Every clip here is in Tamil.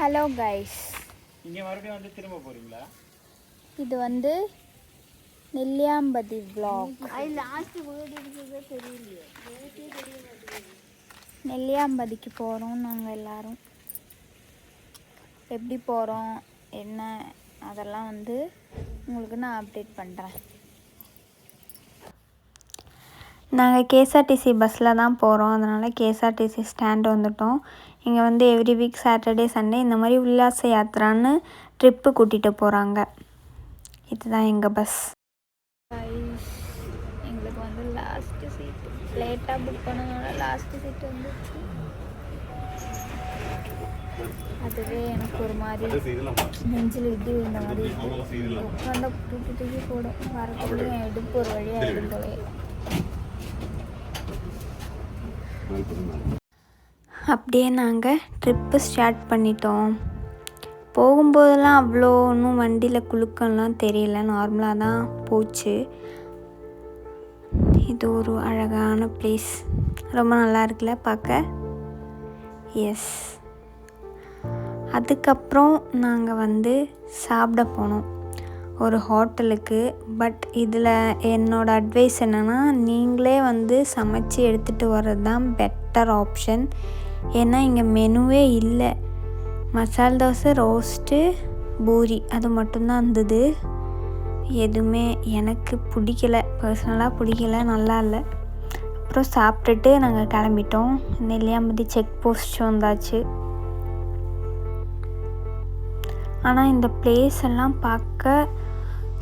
ஹலோ கைஸ், இங்கே மறுபடியும் வந்து திரும்ப போகிறீங்களா? இது வந்து நெல்லியாம்பதி vlog. நெல்லியாம்பதிக்கு போகிறோம் நாங்கள் எல்லாரும். எப்படி போகிறோம் என்ன அதெல்லாம் வந்து உங்களுக்கு நான் அப்டேட் பண்ணுறேன். நாங்கள் கேஎஸ்ஆர்டிசி பஸ்ஸில் தான் போகிறோம். அதனால் கேஎஸ்ஆர்டிசி ஸ்டாண்டு வந்துவிட்டோம். இங்கே வந்து எவ்ரி வீக் சாட்டர்டே சண்டே இந்த மாதிரி உல்லாச யாத்திரான்னு ட்ரிப்பு கூட்டிகிட்டு போகிறாங்க. இதுதான் எங்கள் பஸ். எங்களுக்கு வந்து லாஸ்ட்டு சீட்டு லேட்டாக புக் பண்ணதுனால லாஸ்ட்டு சீட்டு வந்துச்சு. அதுவே எனக்கு ஒரு மாதிரி நெஞ்சில் இடி இந்த மாதிரி உட்காந்தா தூக்கி தூக்கி போடும். வரக்குள்ளே என் இடுப்பு ஒரு வழியாக இடும்போலே. அப்படியே நாங்கள் ட்ரிப்பு ஸ்டார்ட் பண்ணிட்டோம். போகும்போதெல்லாம் அவ்வளோ ஒன்றும் வண்டியில் குலுக்கம்லாம் தெரியல, நார்மலாக தான் போச்சு. இது ஒரு அழகான பிளேஸ், ரொம்ப நல்லா இருக்குல்ல பார்க்க. எஸ், அதுக்கப்புறம் நாங்கள் வந்து சாப்பிட போனோம் ஒரு ஹோட்டலுக்கு. பட் இதில் என்னோடய அட்வைஸ் என்னென்னா, நீங்களே வந்து சமைச்சு எடுத்துகிட்டு வர்றது தான் பெட்டர் ஆப்ஷன். ஏன்னா இங்கே மெனுவே இல்லை. மசால் தோசை, ரோஸ்ட்டு, பூரி அது மட்டும்தான் இருந்தது. எதுவுமே எனக்கு பிடிக்கல, பர்சனலாக பிடிக்கல, நல்லா இல்லை. அப்புறம் சாப்பிட்டுட்டு நாங்கள் கிளம்பிட்டோம். நெல்லியாம்பதி செக் போஸ்ட் வந்தாச்சு. ஆனால் இந்த பிளேஸ் எல்லாம் பார்க்க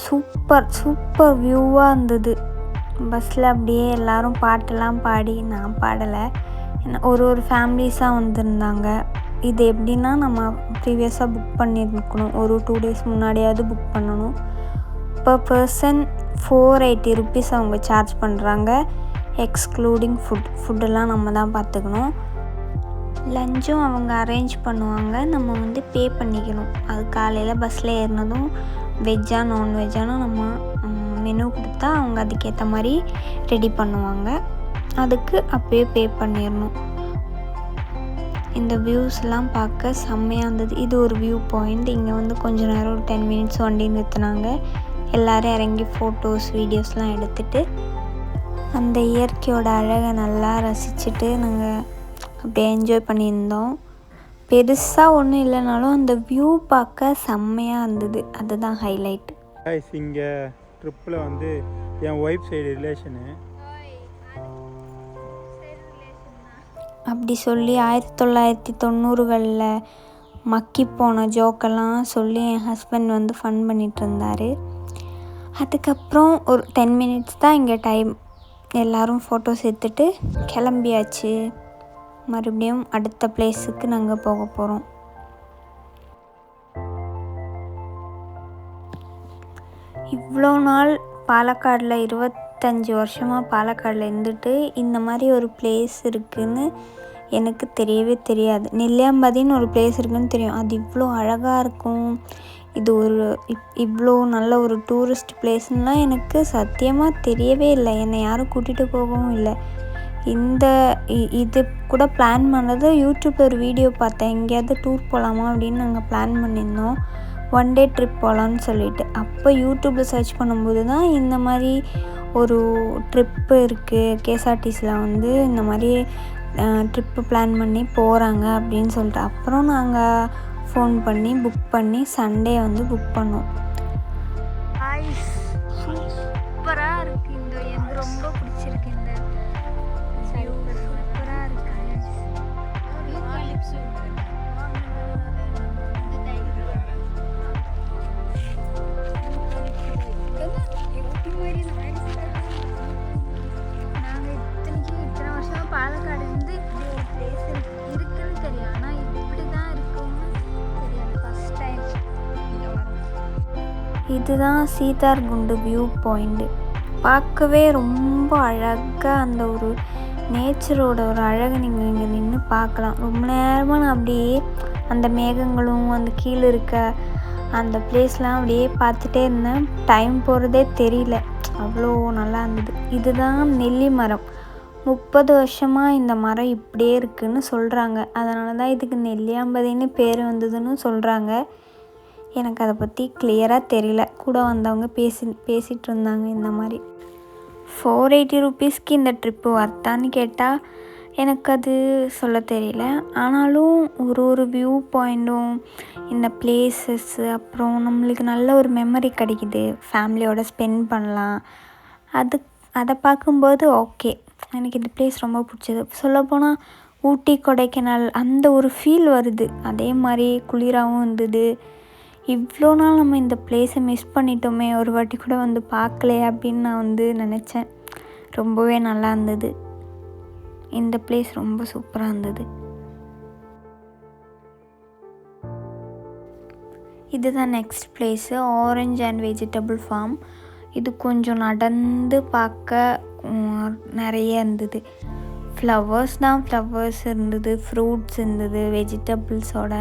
சூப்பர் வியூவாக இருந்தது. பஸ்ஸில் அப்படியே எல்லோரும் பாட்டெல்லாம் பாடி, நான் பாடலை, ஒரு ஃபேமிலிஸாக வந்திருந்தாங்க. இது எப்படின்னா, நம்ம ப்ரீவியஸாக புக் பண்ணியிருக்கணும், ஒரு 2 days முன்னாடியாவது புக் பண்ணணும். பர் பர்சன் 480 rupees அவங்க சார்ஜ் பண்ணுறாங்க, எக்ஸ்க்ளூடிங் ஃபுட்டெல்லாம் நம்ம தான் பார்த்துக்கணும். லஞ்சும் அவங்க அரேஞ்ச் பண்ணுவாங்க, நம்ம வந்து பே பண்ணிக்கணும். அது காலையில் பஸ்ஸில் ஏறினதும் வெஜ்ஜா நான்வெஜ்ஜானு நம்ம மெனு கொடுத்தா அவங்க அதுக்கேற்ற மாதிரி ரெடி பண்ணுவாங்க. அதுக்கு அப்போயே பே பண்ணிடணும். இந்த வியூஸ்லாம் பார்க்க செம்மையாக இருந்தது. இது ஒரு வியூ பாயிண்ட். இங்கே வந்து கொஞ்ச நேரம் ஒரு 10 minutes வண்டி நிறுத்தினாங்க. எல்லோரும் இறங்கி ஃபோட்டோஸ் வீடியோஸ்லாம் எடுத்துகிட்டு அந்த இயற்கையோட அழகை நல்லா ரசிச்சுட்டு நாங்கள் அப்படியே என்ஜாய் பண்ணியிருந்தோம். பெருசாக ஒன்றும் இல்லைனாலும் அந்த வியூ பார்க்க செம்மையாக இருந்தது. அதுதான் ஹைலைட். இங்கே ட்ரிப்பில் வந்து என் ஒய்ஃப் சைடு ரிலேஷனு அப்படி சொல்லி 1990களில் மக்கி போன ஜோக்கெல்லாம் சொல்லி என் ஹஸ்பண்ட் வந்து ஃபன் பண்ணிகிட்டு இருந்தார். அதுக்கப்புறம் ஒரு 10 minutes தான் இங்கே டைம். எல்லோரும் ஃபோட்டோஸ் எடுத்துகிட்டு கிளம்பியாச்சு. மறுபடியும் அடுத்த பிளேஸுக்கு நாங்கள் போக போகிறோம். இவ்வளோ நாள் பாலக்காடில் 25 வருஷமாக பாலக்காடில் இருந்துட்டு இந்த மாதிரி ஒரு பிளேஸ் இருக்குதுன்னு எனக்கு தெரியவே தெரியாது. நெல்லியாம்பதின்னு ஒரு பிளேஸ் இருக்குதுன்னு தெரியும், அது இவ்வளோ அழகாக இருக்கும், இது ஒரு இவ்வளோ நல்ல ஒரு டூரிஸ்ட் பிளேஸ்லாம் எனக்கு சத்தியமாக தெரியவே இல்லை. என்னை யாரும் கூட்டிகிட்டு போகவும் இல்லை. இது கூட பிளான் பண்ணது யூடியூப்பில் ஒரு வீடியோ பார்த்தேன், எங்கேயாவது டூர் போகலாமா அப்படின்னு நாங்கள் பிளான் பண்ணியிருந்தோம், 1 day ட்ரிப் போகலான்னு சொல்லிட்டு. அப்போ யூடியூப்பில் சர்ச் பண்ணும்போது தான் இந்த மாதிரி ஒரு ட்ரிப்பு இருக்குது, கேஎஸ்ஆர்டிசியில் வந்து இந்த மாதிரி ட்ரிப்பு பிளான் பண்ணி போகிறாங்க அப்படின்னு சொல்லிட்டு. அப்புறம் நாங்கள் ஃபோன் பண்ணி புக் பண்ணி சண்டே வந்து புக் பண்ணோம். சூப்பராக இருக்குது. எனக்கு ரொம்ப பிடிச்சிருக்கு. பாலக்காடு வந்து இப்படி ஒரு பிளேஸ் இருக்குன்னு தெரியும், ஆனால் இப்படி தான் இருக்கும்னு தெரியாது. ஃபஸ்ட் டைம் இங்கே வரோம். இதுதான் சீதார்குண்டு வியூ பாயிண்ட்டு. பார்க்கவே ரொம்ப அழகாக அந்த ஒரு நேச்சரோட ஒரு அழகை நீங்கள் இங்கே நின்று பார்க்கலாம். ரொம்ப நேரமாக நான் அப்படியே அந்த மேகங்களும் அந்த கீழே இருக்க அந்த பிளேஸ்லாம் அப்படியே பார்த்துட்டே இருந்தேன். டைம் போகிறதே தெரியல, அவ்வளோ நல்லா இருந்தது. இதுதான் நெல்லி மரம். 30 வருஷமாக இந்த மரம் இப்படியே இருக்குதுன்னு சொல்கிறாங்க. அதனால தான் இதுக்கு நெல்லியாம்பதின்னு பேர் வந்ததுன்னு சொல்கிறாங்க. எனக்கு அதை பற்றி கிளியராக தெரியல. கூட வந்தவங்க பேசிகிட்டு இருந்தாங்க இந்த மாதிரி. 480 ருபீஸ்க்கு இந்த ட்ரிப்பு வர்த்தான்னு கேட்டால் எனக்கு அது சொல்ல தெரியல. ஆனாலும் ஒரு வியூ பாயிண்ட்டும் இந்த பிளேசஸ்ஸு அப்புறம் நம்மளுக்கு நல்ல ஒரு மெமரி கிடைக்கிது, ஃபேமிலியோடு ஸ்பெண்ட் பண்ணலாம். அதை பார்க்கும்போது ஓகே, எனக்கு இந்த பிளேஸ் ரொம்ப பிடிச்சது. சொல்லப்போனால் ஊட்டி, கொடைக்கானல் அந்த ஒரு ஃபீல் வருது. அதே மாதிரி குளிராகவும் இருந்தது. இவ்வளோ நாள் நம்ம இந்த பிளேஸை மிஸ் பண்ணிட்டோமே, ஒரு வாட்டி கூட வந்து பார்க்கலையே அப்படின்னு நான் நினச்சேன். ரொம்பவே நல்லா இருந்தது. இந்த பிளேஸ் ரொம்ப சூப்பராக இருந்தது. இதுதான் next place, orange and vegetable farm. இது கொஞ்சம் நடந்து பார்க்க நிறைய இருந்தது. ஃப்ளவர்ஸ் இருந்தது, ஃப்ரூட்ஸ் இருந்தது, வெஜிடபிள்ஸோட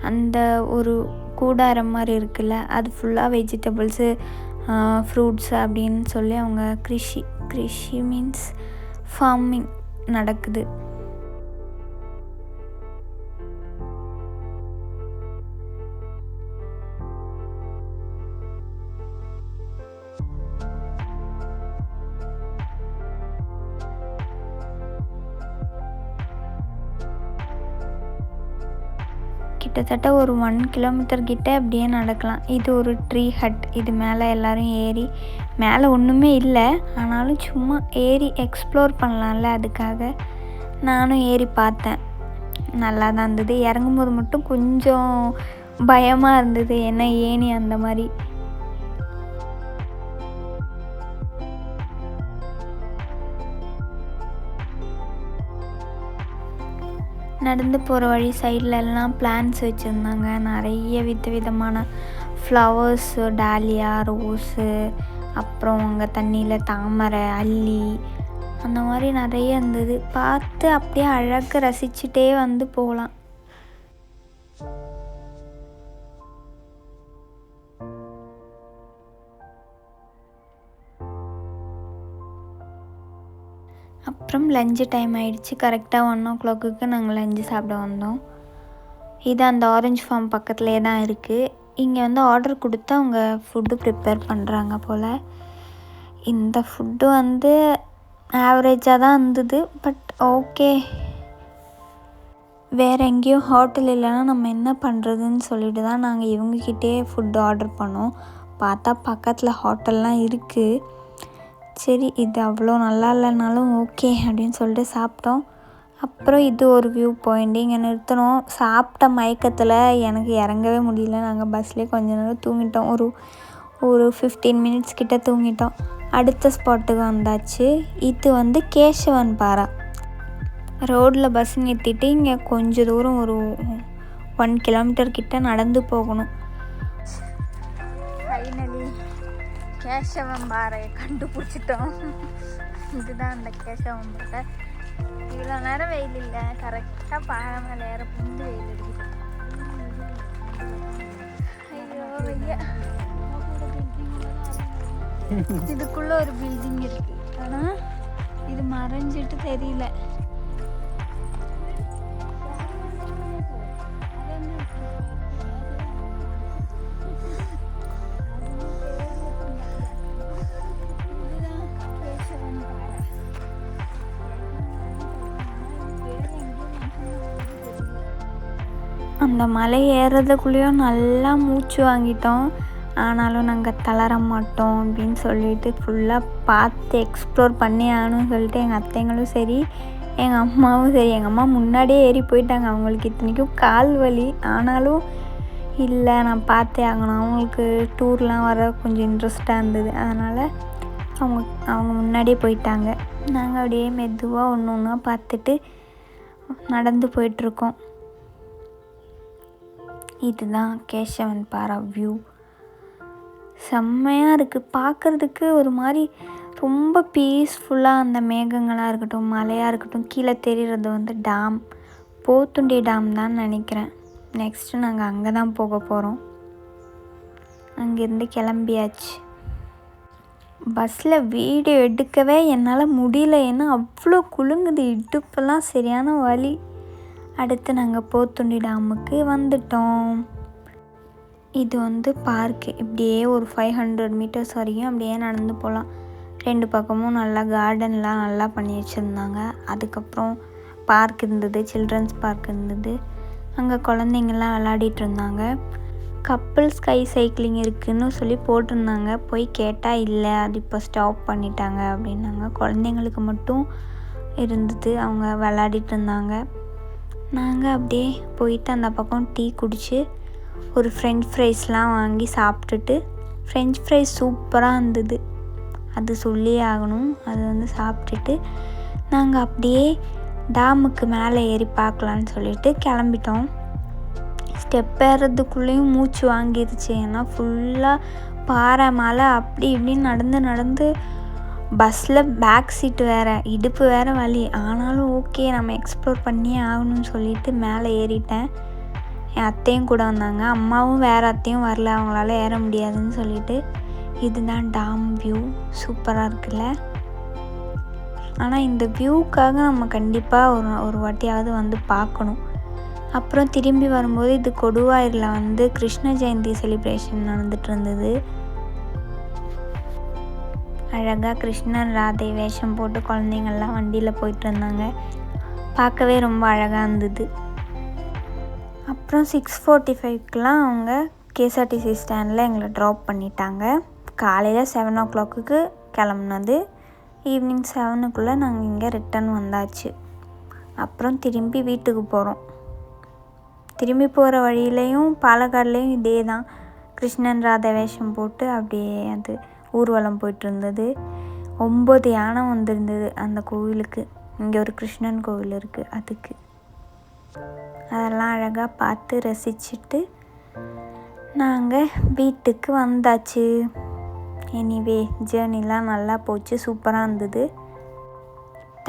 அந்த ஒரு கூடாரம் மாதிரி இருக்குல்ல, அது ஃபுல்லாக வெஜிடபிள்ஸு, ஃப்ரூட்ஸு அப்படின்னு சொல்லி அவங்க கிருஷி மீன்ஸ் ஃபார்மிங் நடக்குது. கிட்டத்தட்ட ஒரு 1 கிலோமீட்டர் கிட்ட அப்படியே நடக்கலாம். இது ஒரு ட்ரீ ஹட். இது மேலே எல்லோரும் ஏறி, மேலே ஒன்றுமே இல்லை, ஆனாலும் சும்மா ஏறி எக்ஸ்ப்ளோர் பண்ணலாம்ல, அதுக்காக நானும் ஏறி பார்த்தேன். நல்லா தான் இருந்தது. இறங்கும்போது மட்டும் கொஞ்சம் பயமாக இருந்தது, ஏன்னா ஏணி அந்த மாதிரி. நடந்து போகிற வழி சைட்லெல்லாம் பிளான்ட்ஸ் வச்சுருந்தாங்க. நிறைய விதமான ஃப்ளவர்ஸு, டாலியா, ரோஸு, அப்புறம் அங்கே தண்ணியில் தாமரை, அல்லி, அந்த மாதிரி நிறைய இருந்தது. பார்த்து அப்படியே அழகாக ரசிச்சுட்டே வந்து போகலாம். அப்புறம் லஞ்சு டைம் ஆகிடுச்சு. கரெக்டாக 1 o'clock நாங்கள் லஞ்சு சாப்பிட வந்தோம். இது அந்த ஆரஞ்சு ஃபார்ம் பக்கத்துலேயே தான் இருக்குது. இங்கே ஆர்டர் கொடுத்து அவங்க ஃபுட்டு ப்ரிப்பேர் பண்ணுறாங்க போல். இந்த ஃபுட்டு ஆவரேஜாக தான் இருந்தது. பட் ஓகே, வேறு எங்கேயும் ஹோட்டல் இல்லைன்னா நம்ம என்ன பண்ணுறதுன்னு சொல்லிட்டு தான் நாங்கள் இவங்கக்கிட்டே ஃபுட்டு ஆர்டர் பண்ணோம். பார்த்தா பக்கத்தில் ஹோட்டல்லாம் இருக்குது. சரி, இது அவ்வளோ நல்லா இல்லைனாலும் ஓகே அப்படின்னு சொல்லிட்டு சாப்பிட்டோம். அப்புறம் இது ஒரு வியூ பாயிண்ட். இங்கே நிறுத்தினோம். சாப்பிட்ட மயக்கத்தில் எனக்கு இறங்கவே முடியல. நாங்கள் பஸ்லேயே கொஞ்ச நேரம் தூங்கிட்டோம். ஒரு 15 மினிட்ஸ் கிட்ட தூங்கிட்டோம். அடுத்த ஸ்பாட்டுக்கு வந்தாச்சு. இது கேசவன் பாறை. ரோட்டில் பஸ் நிறுத்திட்டு இங்கே கொஞ்சம் தூரம் ஒரு 1 கிலோமீட்டர் கிட்ட நடந்து போகணும். ஃபைனலி கேசவன் பாறையை கண்டுபிடிச்சிட்டோம். இதுதான் அந்த கேசவன் பாறை. இவ்வளோ நேரம் வெயில் இல்லை, கரெக்டாக பாறை மேலே ஏற புந்து வெயில் அடிக்குது. ஐயோ ஐயா, இதுக்குள்ளே ஒரு பில்டிங் இருக்குது, ஆனால் இது மறைஞ்சிட்டு தெரியல. அந்த மலை ஏறுறதுக்குள்ளேயும் நல்லா மூச்சு வாங்கிட்டோம். ஆனாலும் நாங்கள் தளர மாட்டோம் அப்படின்னு சொல்லிட்டு ஃபுல்லாக பார்த்து எக்ஸ்ப்ளோர் பண்ணி ஆகணும்னு சொல்லிட்டு எங்கள் அத்தைங்களும் சரி, எங்கள் அம்மாவும் சரி. எங்கள் அம்மா முன்னாடியே ஏறி போயிட்டாங்க. அவங்களுக்கு இத்தனைக்கும் கால் வலி. ஆனாலும் இல்லை, நான் பார்த்தே ஆகணும். அவங்களுக்கு டூர்லாம் வர கொஞ்சம் இன்ட்ரெஸ்டாக இருந்தது. அதனால் அவங்க முன்னாடியே போயிட்டாங்க. நாங்கள் அப்படியே மெதுவாக ஒன்று ஒன்றா பார்த்துட்டு நடந்து போயிட்டுருக்கோம். இதுதான் கேசவன் பாறை வியூ. செம்மையாக இருக்குது பார்க்குறதுக்கு. ஒரு மாதிரி ரொம்ப பீஸ்ஃபுல்லாக அந்த மேகங்களாக இருக்கட்டும், மலையாக இருக்கட்டும், கீழே தெரிகிறது டேம், போத்துண்டி டேம் தான் நினைக்கிறேன். நெக்ஸ்ட்டு நாங்கள் அங்கே தான் போக போகிறோம். அங்கேருந்து கிளம்பியாச்சு. பஸ்ஸில் வீடியோ எடுக்கவே என்னால் முடியல. ஏன்னா அவ்வளோ குலுங்குது, இடுப்பெல்லாம் சரியான வலி. அடுத்து நாங்கள் போத்துண்டி டேமுக்கு வந்துட்டோம். இது வந்து பார்க்கு. இப்படியே ஒரு 500 மீட்டர்ஸ் வரைக்கும் அப்படியே நடந்து போகலாம். 2 பக்கமும் நல்லா கார்டன்லாம் நல்லா பண்ணி வச்சுருந்தாங்க. அதுக்கப்புறம் பார்க் இருந்தது, சில்ட்ரன்ஸ் பார்க் இருந்தது. அங்கே குழந்தைங்கள்லாம் விளையாடிட்டு இருந்தாங்க. கப்புள் ஸ்கை சைக்கிளிங் இருக்குதுன்னு சொல்லி போட்டிருந்தாங்க. போய் கேட்டால் இல்லை, அது இப்போ ஸ்டாப் பண்ணிட்டாங்க அப்படின்னாங்க. குழந்தைங்களுக்கு மட்டும் இருந்தது, அவங்க விளையாடிட்டு இருந்தாங்க. நாங்கள் அப்படியே போயிட்டு அந்த பக்கம் டீ குடித்து ஒரு ஃப்ரெஞ்ச் ஃப்ரைஸ்லாம் வாங்கி சாப்பிட்டுட்டு, ஃப்ரெஞ்ச் ஃப்ரைஸ் சூப்பராக இருந்தது, அது சொல்லியே ஆகணும். அது வந்து சாப்பிட்டுட்டு நாங்கள் அப்படியே டேமுக்கு மேலே ஏறி பார்க்கலான்னு சொல்லிட்டு கிளம்பிட்டோம். ஸ்டெப் ஏறுறதுக்குள்ளேயும் மூச்சு வாங்கிருச்சு. ஏன்னா ஃபுல்லாக பாறை மலை அப்படி இப்படின்னு நடந்து பஸ்ஸில் பேக் சீட்டு வேறு, இடுப்பு வேறு வலி. ஆனாலும் ஓகே, நம்ம எக்ஸ்ப்ளோர் பண்ணியே ஆகணும்னு சொல்லிட்டு மேலே ஏறிட்டேன். என் அத்தையும் கூட வந்தாங்க. அம்மாவும் வேறு அத்தையும் வரல, அவங்களால ஏற முடியாதுன்னு சொல்லிட்டு. இதுதான் டேம் வியூ. சூப்பராக இருக்குல்ல. ஆனால் இந்த வியூக்காக நம்ம கண்டிப்பாக ஒரு வாட்டியாவது வந்து பார்க்கணும். அப்புறம் திரும்பி வரும்போது இது கொடுவாயூரில் வந்து கிருஷ்ண ஜெயந்தி செலிப்ரேஷன் நடந்துட்டு இருந்தது. அழகாக கிருஷ்ணன் ராதை வேஷம் போட்டு குழந்தைங்கள்லாம் வண்டியில் போயிட்டு இருந்தாங்க. பார்க்கவே ரொம்ப அழகாக இருந்தது. அப்புறம் 6:45க்கெலாம் அவங்க கேஎஸ்ஆர்டிசி ஸ்டாண்டில் எங்களை ட்ராப் பண்ணிட்டாங்க. காலையில் 7 o'clock கிளம்புனது. ஈவினிங் 7க்குள்ளே நாங்கள் இங்கே ரிட்டன் வந்தாச்சு. அப்புறம் திரும்பி வீட்டுக்கு போகிறோம். திரும்பி போகிற வழியிலையும் பாலக்காடுலேயும் இதே தான், கிருஷ்ணன் ராதை வேஷம் போட்டு அப்படியே அது ஊர்வலம் போயிட்டு இருந்தது. 9 யானை வந்திருந்தது அந்த கோவிலுக்கு. இங்கே ஒரு கிருஷ்ணன் கோவில் இருக்குது, அதுக்கு. அதெல்லாம் அழகாக பார்த்து ரசிச்சுட்டு நாங்கள் வீட்டுக்கு வந்தாச்சு. எனிவே ஜேர்னிலாம் நல்லா போச்சு, சூப்பராக இருந்தது.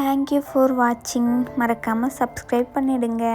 தேங்க்யூ ஃபார் வாட்சிங். மறக்காமல் சப்ஸ்கிரைப் பண்ணிவிடுங்க.